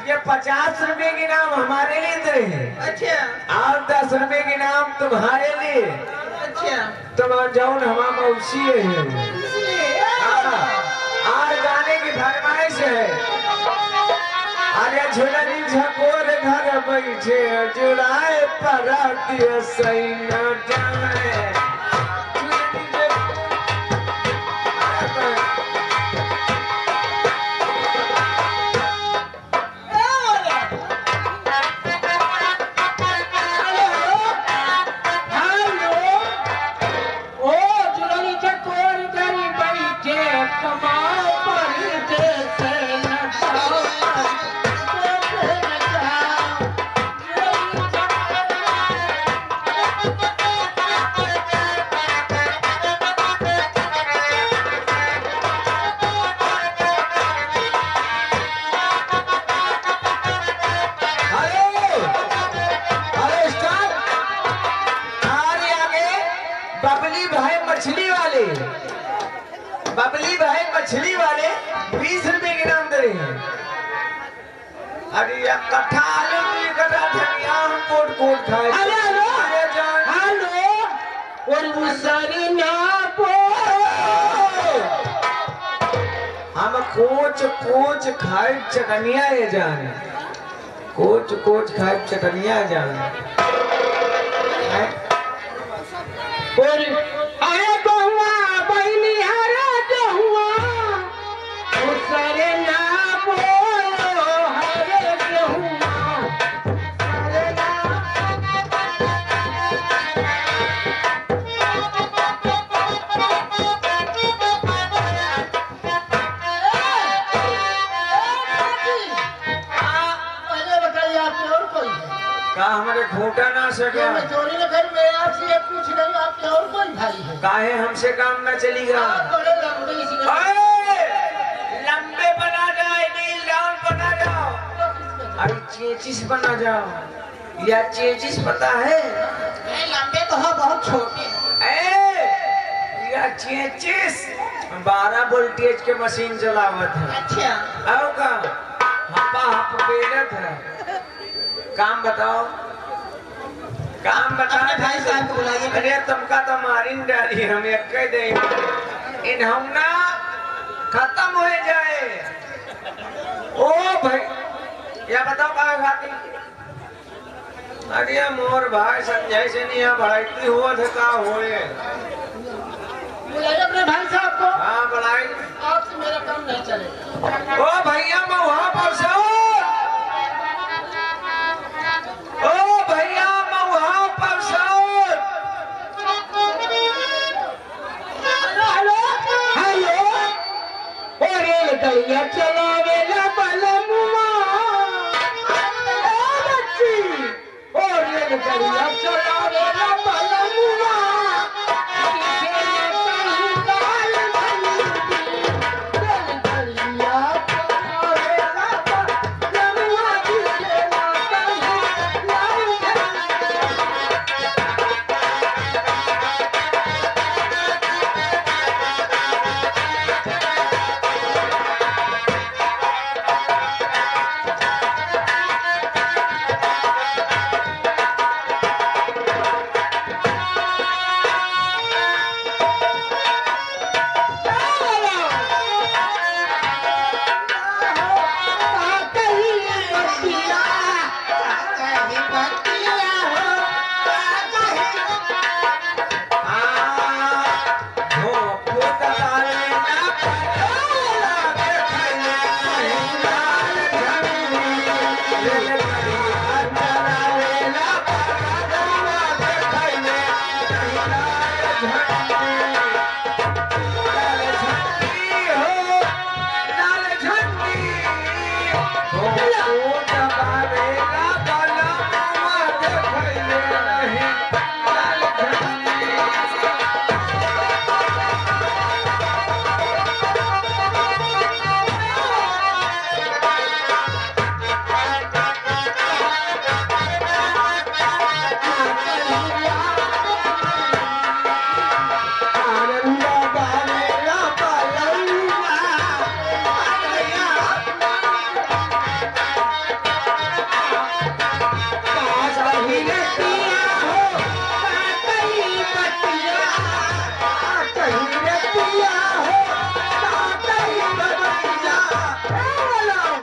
ये 50 रुपए के नाम हमारे लिए दे हैं। अच्छा और 10 रुपए के नाम तुम्हारे लिए। अच्छा तुम जाओ हमारा मौसी है। और गाने की फरमाइश है। अरे झुलनी झकोर घर बैठे जुड़ाए पराती सही न जाए। बबली भाई मछली वाले 20 रुपए के नाम दे रहे हैं। अरे यार कट्ठा आलू नहीं कर रहा था यहाँ हम कोट खाए। हेलो और मुसरी ना पो हम कोच खाए चटनिया ये जान। कोच खाए चटनिया जान। और अरे बहुआ बहनी हरा बहुआ मुसरी ना पो हरे बहुआ मुसरी ना का हमारे घूटा ना सका। चोरी ने घर में आपसे ये पूछ रही हूँ आपके और कोई भाई है? काहे हमसे काम न चलेगा। आप बड़े लंबे इसी में लंबे बना जाओ नील डाउन बना जाओ। अरे चेचिस बना जाओ या चेचिस पता है। लंबे तो हो बहुत छोटे या चेचिस 12 वोल्टेज के मशीन चलावत है। अच्छा आओ का हप्पा बेलत है। काम बताओ काम बता। अपने भाई साहब को बुलाइए। अरे तुमका तो मारिन डाली हम एक कह दे इन हम ना खत्म हो जाए। ओ भाई या बताओ का खाती। अरे मोर भाई संजय से नहीं बढ़ाई हुआ था का होए। बुलाइए अपने भाई साहब को। हाँ बुलाई। आपसे मेरा काम नहीं चलेगा। ओ भैया मैं वहां पर से